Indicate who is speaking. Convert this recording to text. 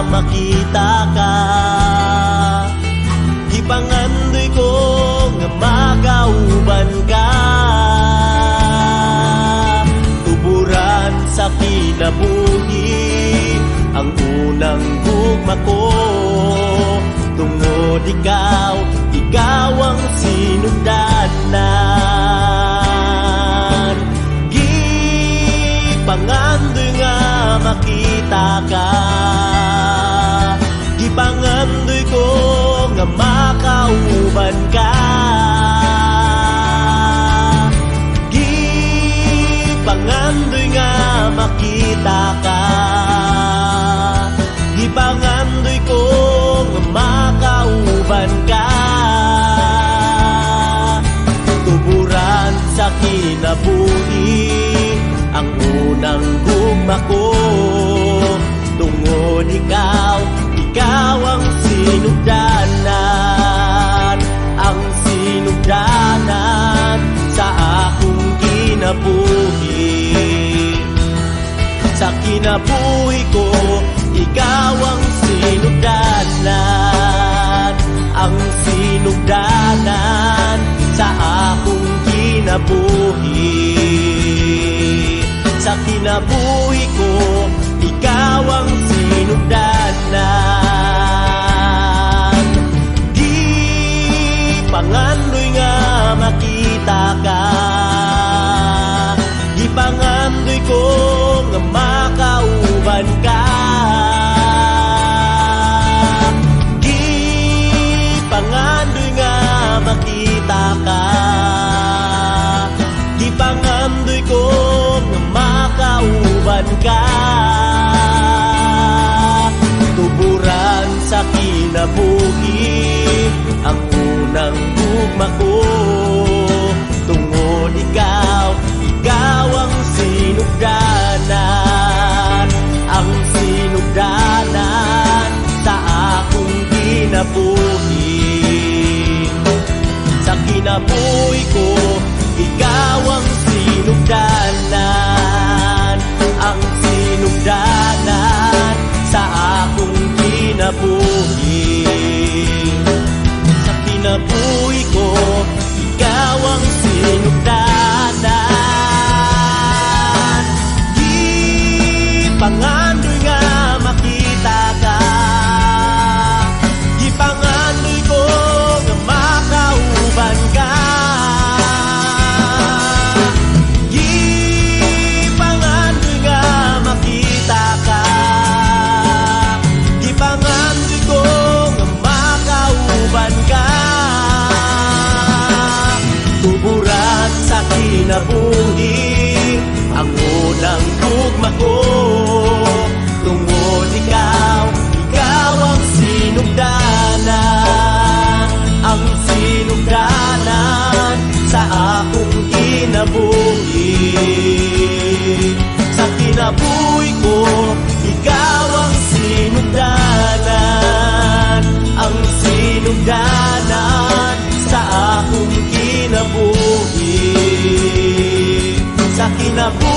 Speaker 1: makita ka. Gipangandoy ko nga magauban ka. Tuburan sa kinabuhi ang unang gugma ko. Tungod ikaw ang sinugdanan. Gipangandoy nga makita ka. Gipangandoy ko nga makauban ka. Gipangandoy nga makita ka. Gipangandoy ko nga makauban ka. Tuburan sa kinabuhi ang unang gugma ko. Tungod ikaw ang sinugdanan. Ang sinugdanan sa akong kinabuhi. Sa kinabuhi ko, ikaw ang sinugdanan. Ang sinugdanan sa akong kinabuhi. Sa kinabuhi ko, ikaw ang sinugdanan. Gipangandoy nga makita ka. Gipangandoy ko nga makauban ka. Gipangandoy nga makita ka. Gipangandoy ko nga makauban ka. Tuburan sa kinabuhi ang unang gugma ko. Tungod ikaw ang sinugdanan. Ang sinugdanan sa akong kinabuhi. Sa kinabuhi ko, ikaw ang sinugdanan. Ang sinugdanan sa akong kinabuhi. Sa kinabuhi ko, ikaw ang sinugdanan. Gipangandoy nga makita ka. Gipangandoy ko nga makauban ka. Gipangandoy nga makita ka. Gipangandoy ko nga makauban ka. Tuburan sa kinabuhi ang unang gugma ko. Tungod ikaw ang sinugdanan. Ang sinugdanan sa akong kinabuhi. Sa kinabuhi ko, ikaw ang sinugdanan. Ang sinugdanan sa akong kinabuhi. Sa kinabuhi